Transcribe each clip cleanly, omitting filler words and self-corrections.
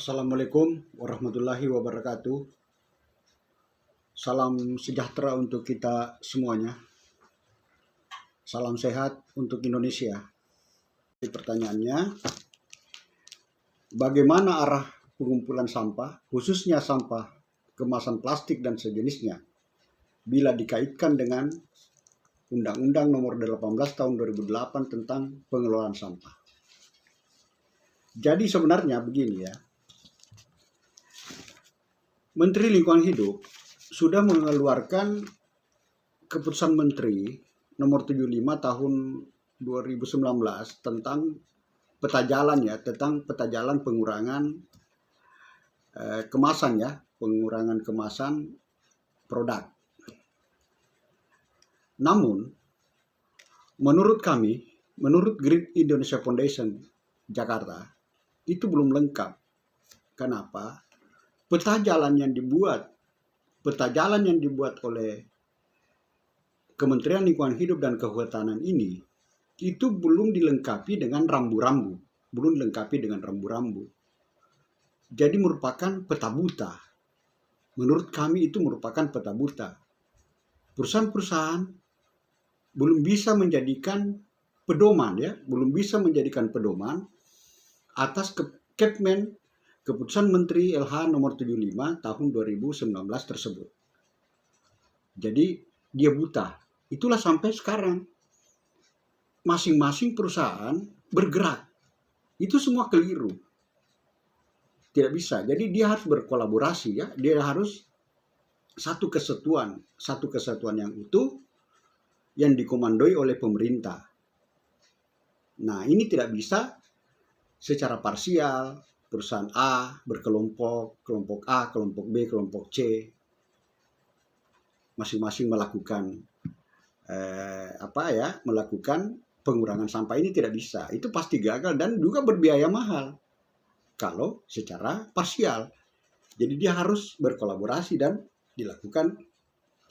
Assalamualaikum warahmatullahi wabarakatuh. Salam sejahtera untuk kita semuanya. Salam sehat untuk Indonesia. Pertanyaannya, bagaimana arah pengumpulan sampah, khususnya sampah kemasan plastik dan sejenisnya, bila dikaitkan dengan Undang-Undang Nomor 18 Tahun 2008 tentang pengelolaan sampah? Jadi sebenarnya begini ya, Menteri Lingkungan Hidup sudah mengeluarkan keputusan Menteri nomor 75 tahun 2019 tentang peta jalan ya, tentang peta jalan pengurangan kemasan ya, pengurangan kemasan produk. Namun, menurut kami, menurut Green Indonesia Foundation Jakarta, itu belum lengkap. Kenapa? Peta jalan yang dibuat oleh Kementerian Lingkungan Hidup dan Kehutanan ini itu belum dilengkapi dengan rambu-rambu, Jadi merupakan peta buta. Menurut kami itu merupakan peta buta. Perusahaan-perusahaan belum bisa menjadikan pedoman ya, atas Keputusan Menteri LH nomor 75 tahun 2019 tersebut. Jadi dia buta. Itulah sampai sekarang masing-masing perusahaan bergerak. Itu semua keliru. Tidak bisa. Jadi dia harus berkolaborasi ya. Dia harus satu kesatuan yang utuh yang dikomandoi oleh pemerintah. Nah, ini tidak bisa secara parsial. Perusahaan A berkelompok, kelompok A, kelompok B, kelompok C, masing-masing melakukan melakukan pengurangan sampah. Ini tidak bisa. Itu pasti gagal dan juga berbiaya mahal kalau secara parsial. Jadi dia harus berkolaborasi dan dilakukan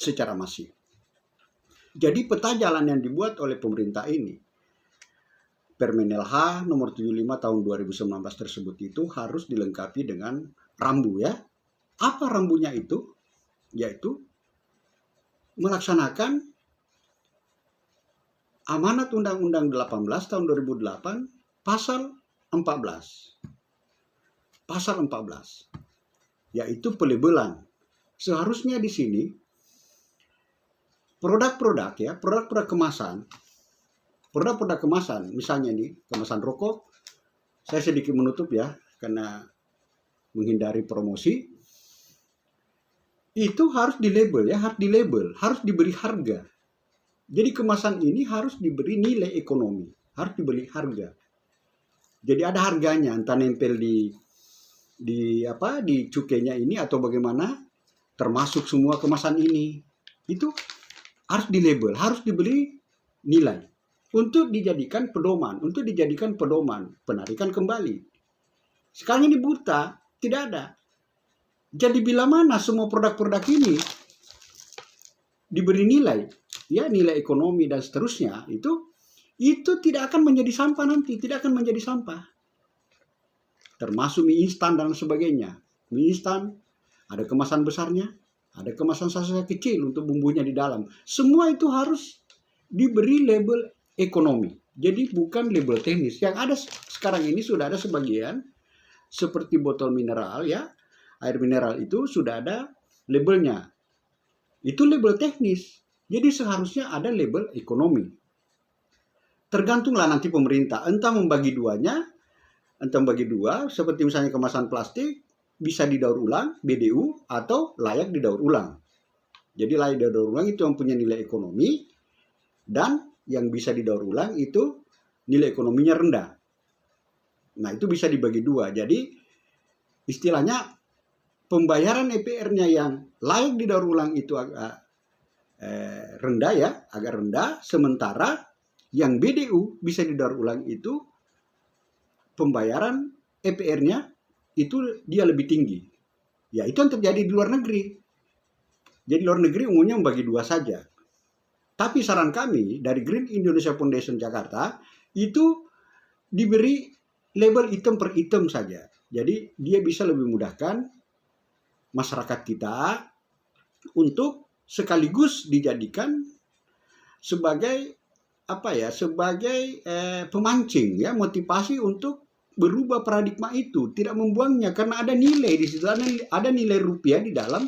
secara masif. Jadi peta jalan yang dibuat oleh pemerintah ini, Permen LH nomor 75 tahun 2019 tersebut itu harus dilengkapi dengan rambu ya. Apa rambunya itu? Yaitu melaksanakan amanat Undang-Undang 18 tahun 2008 pasal 14. Pasal 14 yaitu pelabelan. Seharusnya di sini produk-produk kemasan, misalnya nih, kemasan rokok, saya sedikit menutup ya, karena menghindari promosi, itu harus dilabel, harus diberi harga. Jadi kemasan ini harus diberi nilai ekonomi, harus diberi harga. Jadi ada harganya, entah nempel di cukainya ini atau bagaimana, termasuk semua kemasan ini, itu harus dilabel, harus diberi nilai. Untuk dijadikan pedoman, penarikan kembali. Sekarang ini buta, tidak ada. Jadi bila mana semua produk-produk ini diberi nilai, ya nilai ekonomi dan seterusnya, itu tidak akan menjadi sampah nanti, tidak akan menjadi sampah. Termasuk mie instan dan sebagainya. Mie instan ada kemasan besarnya, ada kemasan sachet kecil untuk bumbunya di dalam. Semua itu harus diberi label ekonomi. Jadi bukan label teknis. Yang ada sekarang ini sudah ada sebagian seperti botol mineral ya, air mineral itu sudah ada labelnya. Itu label teknis. Jadi seharusnya ada label ekonomi. Tergantunglah nanti pemerintah entah membagi dua seperti misalnya kemasan plastik bisa didaur ulang BDU atau layak didaur ulang. Jadi layak didaur ulang itu yang punya nilai ekonomi dan yang bisa didaur ulang itu nilai ekonominya rendah. Nah, itu bisa dibagi dua. Jadi istilahnya pembayaran EPR-nya yang layak didaur ulang itu agak rendah, sementara yang BDU bisa didaur ulang itu pembayaran EPR-nya itu dia lebih tinggi. Ya, itu yang terjadi di luar negeri. Jadi luar negeri umumnya membagi dua saja. Tapi saran kami dari Green Indonesia Foundation Jakarta itu diberi label item per item saja. Jadi dia bisa lebih mudahkan masyarakat kita untuk sekaligus dijadikan sebagai sebagai pemancing ya, motivasi untuk berubah paradigma itu, tidak membuangnya karena ada nilai di situ, ada nilai rupiah di dalam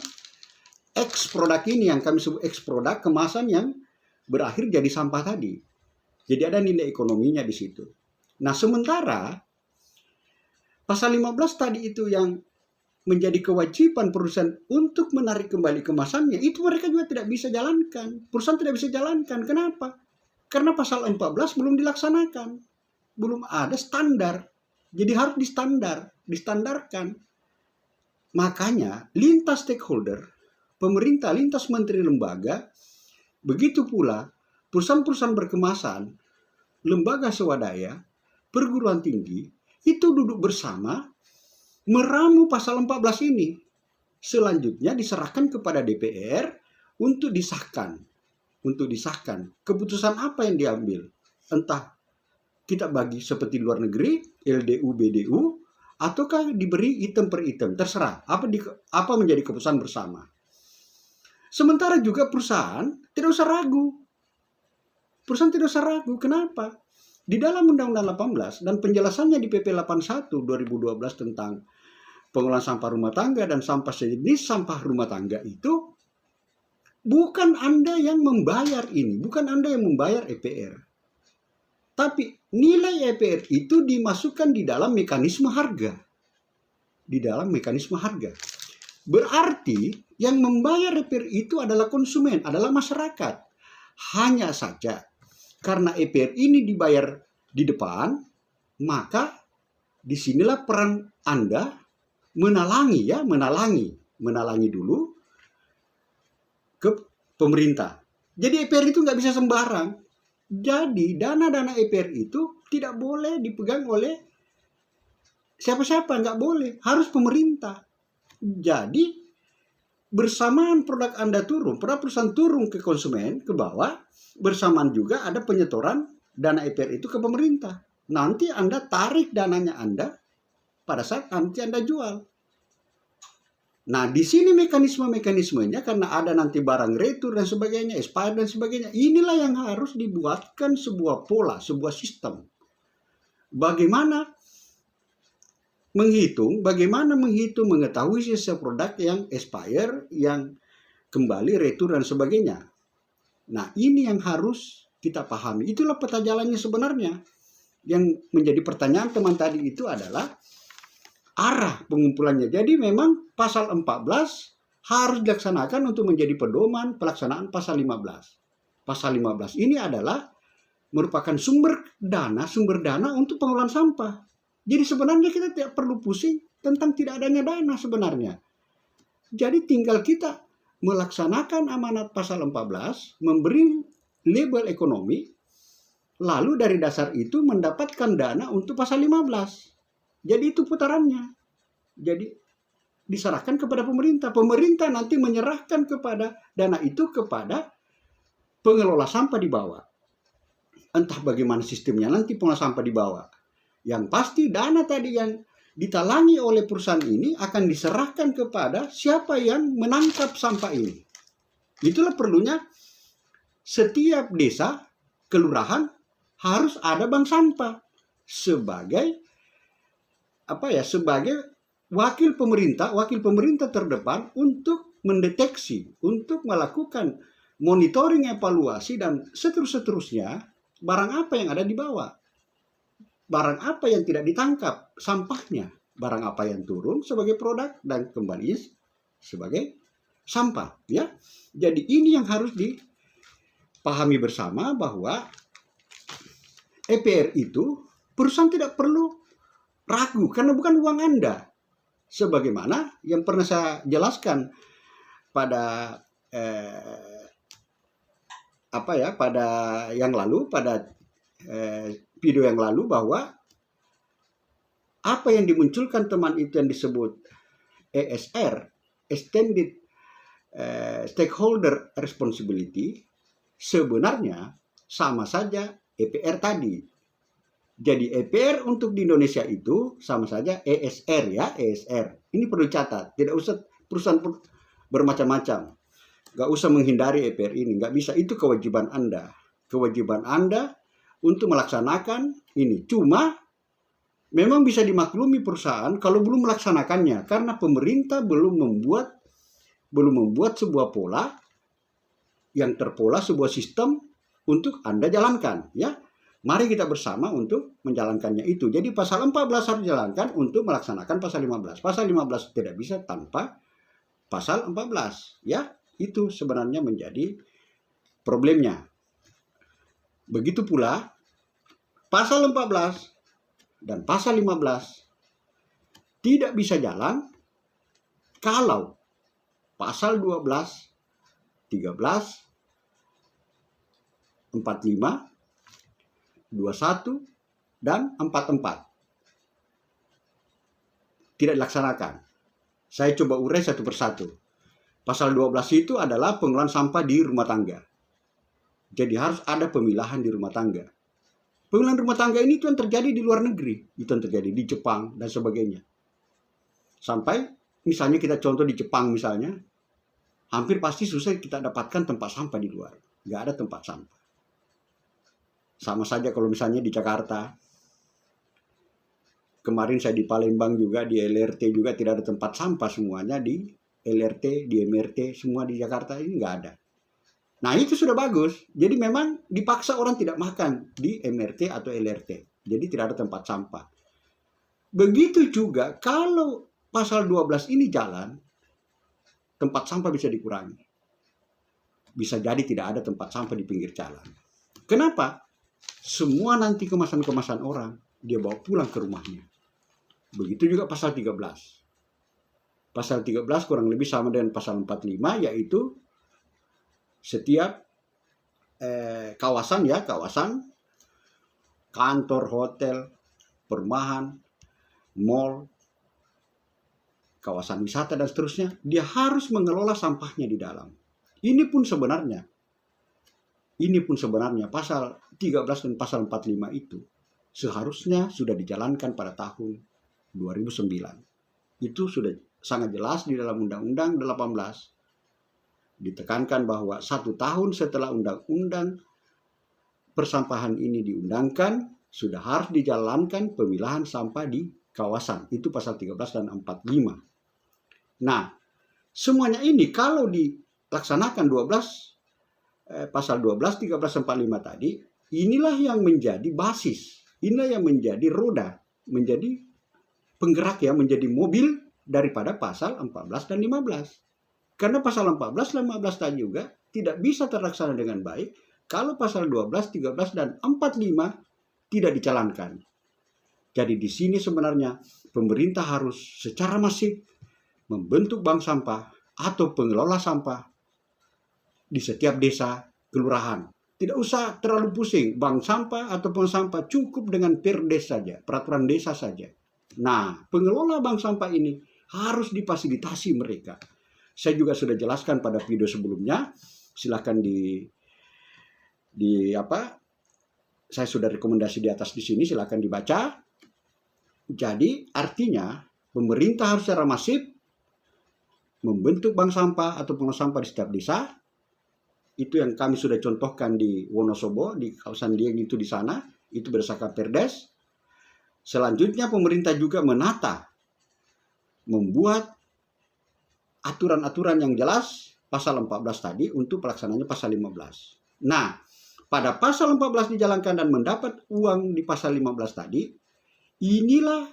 X produk ini yang kami sebut X produk, kemasan yang berakhir jadi sampah tadi. Jadi ada nilai ekonominya di situ. Nah, sementara pasal 15 tadi itu yang menjadi kewajiban perusahaan untuk menarik kembali kemasannya, itu mereka juga tidak bisa jalankan. Perusahaan tidak bisa jalankan. Kenapa? Karena pasal 14 belum dilaksanakan. Belum ada standar. Jadi harus distandarkan. Makanya lintas stakeholder, pemerintah, lintas menteri lembaga, begitu pula perusahaan-perusahaan berkemasan, lembaga swadaya, perguruan tinggi, itu duduk bersama meramu pasal 14 ini. Selanjutnya diserahkan kepada DPR untuk disahkan. Keputusan apa yang diambil? Entah kita bagi seperti luar negeri, LDU, BDU, ataukah diberi item per item, terserah. Apa menjadi keputusan bersama. Sementara juga perusahaan tidak usah ragu. Kenapa? Di dalam Undang-Undang 18 dan penjelasannya di PP 81 2012 tentang pengolahan sampah rumah tangga dan sampah sejenis sampah rumah tangga itu, bukan Anda yang membayar ini, bukan Anda yang membayar EPR. Tapi nilai EPR itu dimasukkan di dalam mekanisme harga. Berarti yang membayar EPR itu adalah konsumen, adalah masyarakat. Hanya saja karena EPR ini dibayar di depan, maka disinilah peran Anda menalangi dulu ke pemerintah. Jadi EPR itu nggak bisa sembarang. Jadi dana-dana EPR itu tidak boleh dipegang oleh siapa-siapa, nggak boleh, harus pemerintah. Jadi bersamaan produk Anda turun, perusahaan turun ke konsumen, ke bawah, bersamaan juga ada penyetoran dana EPR itu ke pemerintah. Nanti Anda tarik dananya Anda pada saat nanti Anda jual. Nah, di sini mekanismenya karena ada nanti barang retur dan sebagainya, expired dan sebagainya. Inilah yang harus dibuatkan sebuah pola, sebuah sistem. Bagaimana menghitung, mengetahui sisa produk yang expire, yang kembali retur dan sebagainya. Nah, ini yang harus kita pahami. Itulah peta jalannya sebenarnya. Yang menjadi pertanyaan teman tadi itu adalah arah pengumpulannya. Jadi memang pasal 14 harus dilaksanakan untuk menjadi pedoman pelaksanaan pasal 15. Pasal 15 ini adalah merupakan sumber dana untuk pengelolaan sampah. Jadi sebenarnya kita tidak perlu pusing tentang tidak adanya dana sebenarnya. Jadi tinggal kita melaksanakan amanat pasal 14, memberi label ekonomi, lalu dari dasar itu mendapatkan dana untuk pasal 15. Jadi itu putarannya. Jadi diserahkan kepada pemerintah. Pemerintah nanti menyerahkan kepada dana itu kepada pengelola sampah di bawah. Entah bagaimana sistemnya nanti pengelola sampah di bawah. Yang pasti dana tadi yang ditalangi oleh perusahaan ini akan diserahkan kepada siapa yang menangkap sampah ini. Itulah perlunya setiap desa, kelurahan harus ada bank sampah sebagai wakil pemerintah terdepan untuk mendeteksi, untuk melakukan monitoring, evaluasi dan seterusnya barang apa yang ada di bawah. Barang apa yang tidak ditangkap sampahnya, barang apa yang turun sebagai produk dan kembali sebagai sampah, ya. Jadi ini yang harus dipahami bersama, bahwa EPR itu perusahaan tidak perlu ragu karena bukan uang Anda. Sebagaimana yang pernah saya jelaskan pada video yang lalu, bahwa apa yang dimunculkan teman itu yang disebut ESR, Extended Stakeholder Responsibility, sebenarnya sama saja EPR tadi. Jadi EPR untuk di Indonesia itu sama saja ESR ya, ESR. Ini perlu catat, tidak usah perusahaan bermacam-macam. Nggak usah menghindari EPR ini, nggak bisa, itu kewajiban Anda. Kewajiban Anda untuk melaksanakan ini. Cuma memang bisa dimaklumi perusahaan kalau belum melaksanakannya, karena pemerintah belum membuat sebuah pola yang terpola, sebuah sistem untuk Anda jalankan ya. Mari kita bersama untuk menjalankannya itu. Jadi pasal 14 harus dijalankan untuk melaksanakan pasal 15. Pasal 15 tidak bisa tanpa pasal 14 ya. Itu sebenarnya menjadi problemnya. Begitu pula pasal 14 dan pasal 15 tidak bisa jalan kalau pasal 12, 13, 45, 21, dan 44 tidak dilaksanakan. Saya coba urai satu persatu. Pasal 12 itu adalah pengelolaan sampah di rumah tangga. Jadi harus ada pemilahan di rumah tangga. Pemilahan rumah tangga ini itu yang terjadi di luar negeri. Itu yang terjadi di Jepang dan sebagainya. Sampai misalnya kita contoh di Jepang misalnya, hampir pasti susah kita dapatkan tempat sampah di luar. Nggak ada tempat sampah. Sama saja kalau misalnya di Jakarta. Kemarin saya di Palembang juga, di LRT juga tidak ada tempat sampah semuanya. Di LRT, di MRT, semua di Jakarta ini nggak ada. Nah itu sudah bagus. Jadi memang dipaksa orang tidak makan di MRT atau LRT. Jadi tidak ada tempat sampah. Begitu juga kalau pasal 12 ini jalan, tempat sampah bisa dikurangi. Bisa jadi tidak ada tempat sampah di pinggir jalan. Kenapa? Semua nanti kemasan-kemasan orang dia bawa pulang ke rumahnya. Begitu juga pasal 13. Pasal 13 kurang lebih sama dengan pasal 45, yaitu setiap kawasan kantor, hotel, perumahan, mall, kawasan wisata dan seterusnya, dia harus mengelola sampahnya di dalam. Ini pun sebenarnya pasal 13 dan pasal 45 itu seharusnya sudah dijalankan pada tahun 2009. Itu sudah sangat jelas di dalam Undang-Undang 18. Ditekankan bahwa 1 tahun setelah Undang-Undang persampahan ini diundangkan, sudah harus dijalankan pemilahan sampah di kawasan. Itu pasal 13 dan 45. Nah, semuanya ini kalau dilaksanakan pasal 12, 13, 45 tadi, inilah yang menjadi basis, inilah yang menjadi roda, menjadi penggerak ya, menjadi mobil daripada pasal 14 dan 15. Karena pasal 14 dan 15 tadi juga tidak bisa terlaksana dengan baik kalau pasal 12, 13, dan 45 tidak dijalankan. Jadi di sini sebenarnya pemerintah harus secara masif membentuk bank sampah atau pengelola sampah di setiap desa, kelurahan. Tidak usah terlalu pusing, bank sampah atau pengelola sampah, cukup dengan perdes saja, peraturan desa saja. Nah, pengelola bank sampah ini harus difasilitasi mereka. Saya juga sudah jelaskan pada video sebelumnya, silakan saya sudah rekomendasi di atas di sini, silakan dibaca. Jadi artinya pemerintah harus secara masif membentuk bank sampah atau pengelola sampah di setiap desa. Itu yang kami sudah contohkan di Wonosobo, di kawasan Dieng itu di sana, itu berdasarkan perdes. Selanjutnya pemerintah juga membuat aturan-aturan yang jelas pasal 14 tadi untuk pelaksanaannya pasal 15. Nah, pada pasal 14 dijalankan dan mendapat uang di pasal 15 tadi, inilah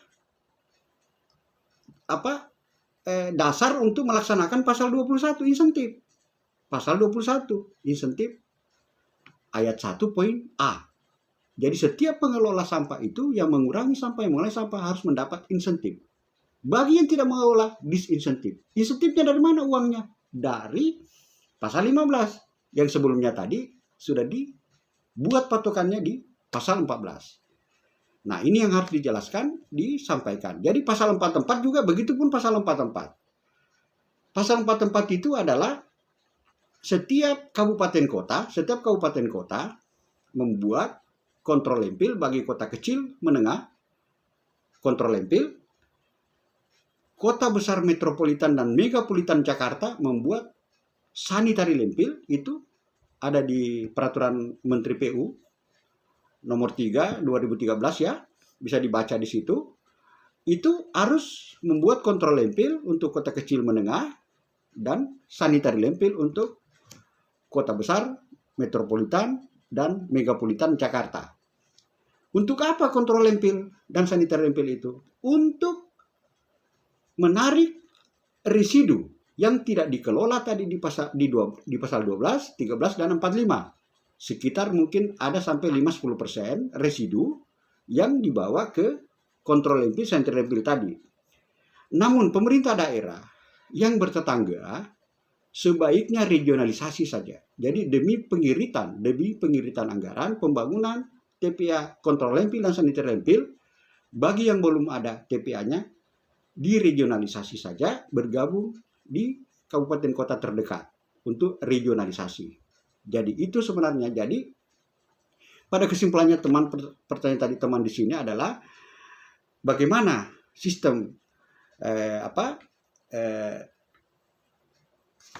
dasar untuk melaksanakan pasal 21 insentif. Pasal 21 insentif ayat 1 poin A. Jadi setiap pengelola sampah itu yang mengurangi sampah, yang mengurangi sampah harus mendapat insentif. Bagi yang tidak mengelola, disinsentif. Insentifnya dari mana uangnya? Dari pasal 15 yang sebelumnya tadi sudah dibuat patokannya di pasal 14. Nah, ini yang harus dijelaskan, disampaikan. Jadi pasal 44 juga begitu pun pasal 44. Pasal 44 itu adalah setiap kabupaten kota membuat kontrol landfill bagi kota kecil, menengah, kontrol landfill. Kota besar metropolitan dan megapolitan Jakarta membuat sanitary landfill, itu ada di peraturan Menteri PU nomor 3 2013 ya, bisa dibaca di situ. Itu harus membuat kontrol landfill untuk kota kecil menengah dan sanitary landfill untuk kota besar metropolitan dan megapolitan Jakarta. Untuk apa kontrol landfill dan sanitary landfill itu? Untuk menarik residu yang tidak dikelola tadi di pasal 12, 13 dan 45. Sekitar mungkin ada sampai 5-10% residu yang dibawa ke kontrol landfill, sanitary landfill tadi. Namun pemerintah daerah yang bertetangga sebaiknya regionalisasi saja. Jadi demi pengiritan anggaran pembangunan TPA kontrol landfill dan sanitary landfill, bagi yang belum ada TPA-nya, diregionalisasi saja, bergabung di kabupaten kota terdekat untuk regionalisasi. Jadi itu sebenarnya. Jadi pada kesimpulannya pertanyaan tadi teman di sini adalah bagaimana sistem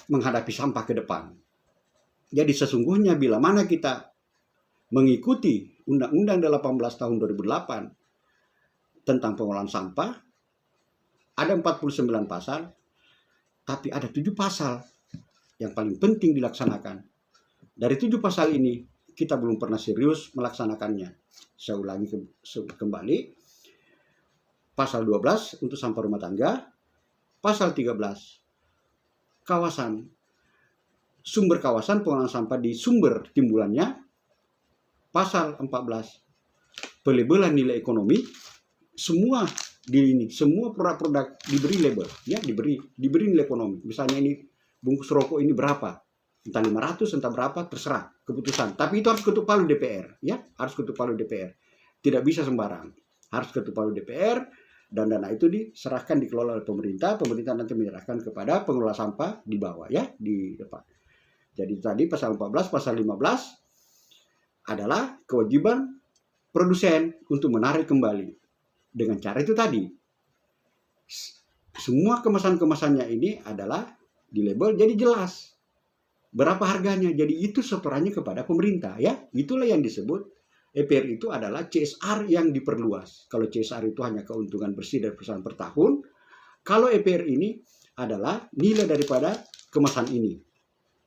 menghadapi sampah ke depan. Jadi sesungguhnya bila mana kita mengikuti Undang-Undang 18 tahun 2008 tentang pengolahan sampah, ada 49 pasal, tapi ada 7 pasal yang paling penting dilaksanakan. Dari 7 pasal ini, kita belum pernah serius melaksanakannya. Saya ulangi kembali. Pasal 12 untuk sampah rumah tangga. Pasal 13, sumber kawasan pengolahan sampah di sumber timbulannya. Pasal 14, pelabelan nilai ekonomi. Semua produk-produk diberi label, ya, diberi nilai ekonomi. Misalnya ini bungkus rokok ini berapa? Entah 500, entah berapa, terserah keputusan. Tapi itu harus ketuk palu DPR, ya, harus ketuk palu DPR. Tidak bisa sembarang. Harus ketuk palu DPR, dan dana itu diserahkan, dikelola oleh pemerintah. Pemerintah nanti menyerahkan kepada pengelola sampah di bawah, ya, di depan. Jadi tadi pasal 14, pasal 15 adalah kewajiban produsen untuk menarik kembali. Dengan cara itu tadi, semua kemasan-kemasannya ini adalah di label, jadi jelas berapa harganya. Jadi itu setorannya kepada pemerintah, ya. Itulah yang disebut EPR itu adalah CSR yang diperluas. Kalau CSR itu hanya keuntungan bersih dari perusahaan per tahun, kalau EPR ini adalah nilai daripada kemasan ini.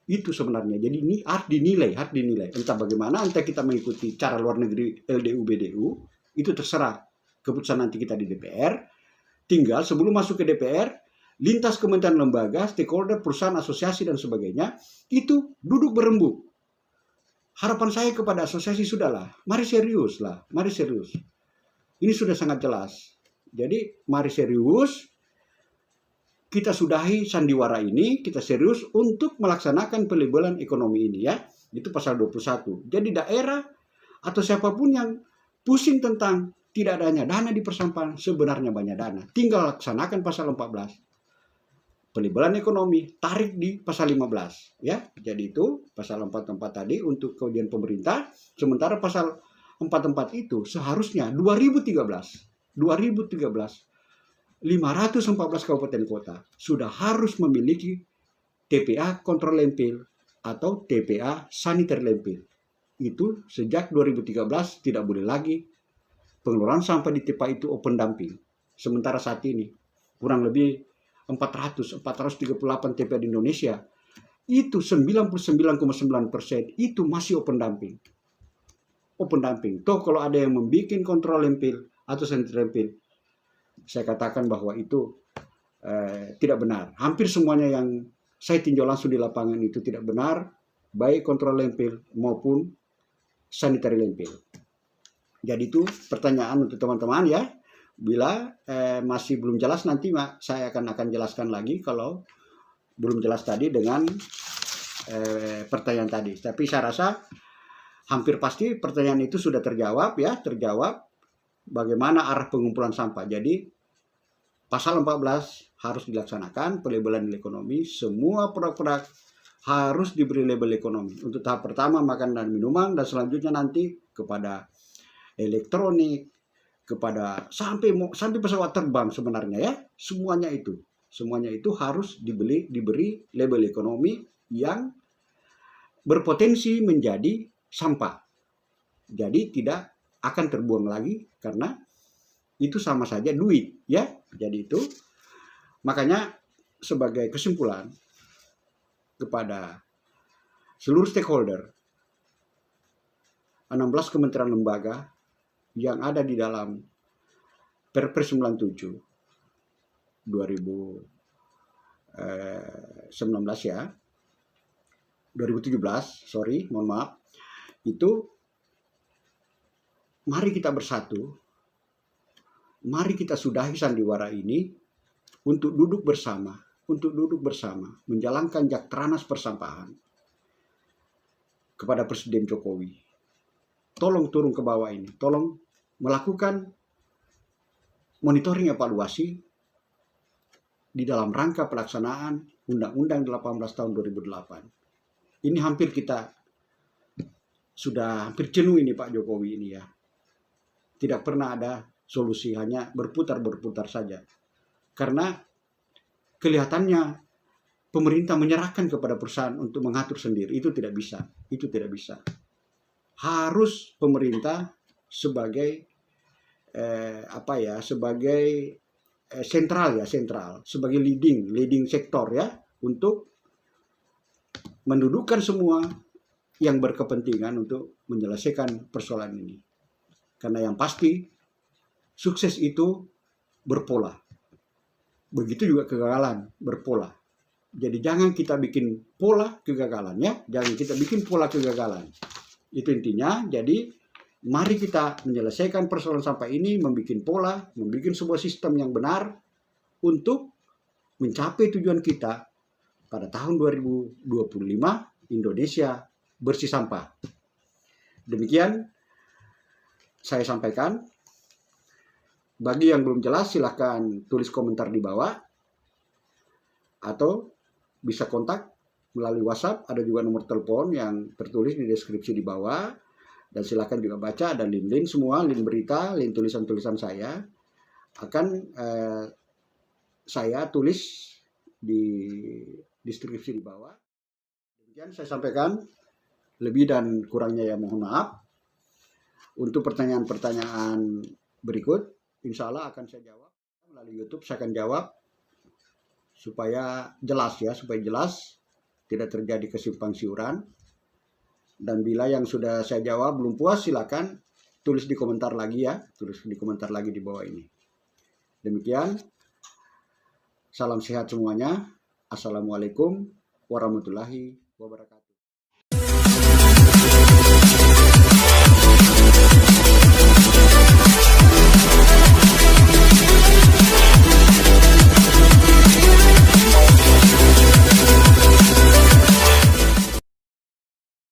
Itu sebenarnya. Jadi ini harus dinilai. Entah bagaimana, entah kita mengikuti cara luar negeri LDU, BDU, itu terserah. Keputusan nanti kita di DPR, tinggal sebelum masuk ke DPR, lintas kementerian lembaga, stakeholder, perusahaan, asosiasi, dan sebagainya, itu duduk berembuk. Harapan saya kepada asosiasi, sudahlah, mari serius. Ini sudah sangat jelas. Jadi mari serius, kita sudahi sandiwara ini, kita serius untuk melaksanakan pelabelan ekonomi ini, ya. Itu pasal 21. Jadi daerah atau siapapun yang pusing tentang tidak adanya dana di persampahan, sebenarnya banyak dana. Tinggal laksanakan pasal 14. Pelabelan ekonomi, tarik di pasal 15. Ya, jadi itu pasal 44 tadi untuk kewajiban pemerintah. Sementara pasal 44 itu seharusnya 2013, 514 kabupaten kota sudah harus memiliki TPA kontrol landfill atau TPA sanitary landfill. Itu sejak 2013 tidak boleh lagi pengelolaan sampah di TPA itu open dumping. Sementara saat ini kurang lebih 438 TPA di Indonesia, itu 99,9% itu masih open dumping. Toh kalau ada yang membuat kontrol landfill atau sanitary landfill, saya katakan bahwa itu tidak benar. Hampir semuanya yang saya tinjau langsung di lapangan itu tidak benar, baik kontrol landfill maupun sanitary landfill. Jadi itu pertanyaan untuk teman-teman, ya. Bila masih belum jelas, nanti saya akan jelaskan lagi kalau belum jelas tadi dengan pertanyaan tadi. Tapi saya rasa hampir pasti pertanyaan itu sudah terjawab, ya. Terjawab bagaimana arah pengumpulan sampah. Jadi pasal 14 harus dilaksanakan pelabelan nilai ekonomi. Semua produk-produk harus diberi label ekonomi. Untuk tahap pertama makanan dan minuman, dan selanjutnya nanti kepada elektronik, kepada sampai pesawat terbang sebenarnya ya, semuanya itu harus diberi label ekonomi yang berpotensi menjadi sampah. Jadi tidak akan terbuang lagi karena itu sama saja duit ya. Jadi itu makanya sebagai kesimpulan kepada seluruh stakeholder, 16 kementerian lembaga yang ada di dalam Perpres 97 2019 ya, 2017, mohon maaf, itu mari kita bersatu, mari kita sudahi sandiwara ini untuk duduk bersama, menjalankan Jaktranas persampahan kepada Presiden Jokowi. Tolong turun ke bawah ini, tolong melakukan monitoring evaluasi di dalam rangka pelaksanaan Undang-Undang 18 tahun 2008. Ini sudah hampir jenuh ini Pak Jokowi ini ya. Tidak pernah ada solusi, hanya berputar-berputar saja. Karena kelihatannya pemerintah menyerahkan kepada perusahaan untuk mengatur sendiri. Itu tidak bisa. Harus pemerintah sebagai sentral, sebagai leading sektor ya, untuk mendudukkan semua yang berkepentingan untuk menyelesaikan persoalan ini. Karena yang pasti sukses itu berpola. Begitu juga kegagalan berpola. Jadi jangan kita bikin pola kegagalan ya, jangan kita bikin pola kegagalan. Itu intinya. Jadi mari kita menyelesaikan persoalan sampah ini, membuat pola, membuat sebuah sistem yang benar untuk mencapai tujuan kita pada tahun 2025, Indonesia bersih sampah. Demikian saya sampaikan. Bagi yang belum jelas silahkan tulis komentar di bawah atau bisa kontak melalui WhatsApp. Ada juga nomor telepon yang tertulis di deskripsi di bawah. Dan silakan juga baca, ada link-link semua, link berita, link tulisan-tulisan saya akan saya tulis di deskripsi di bawah. Demikian saya sampaikan, lebih dan kurangnya ya mohon maaf. Untuk pertanyaan-pertanyaan berikut, insya Allah akan saya jawab melalui YouTube. Saya akan jawab supaya jelas, tidak terjadi kesimpang siuran. Dan bila yang sudah saya jawab belum puas, silakan tulis di komentar lagi ya, di bawah ini. Demikian, salam sehat semuanya. Assalamualaikum warahmatullahi wabarakatuh.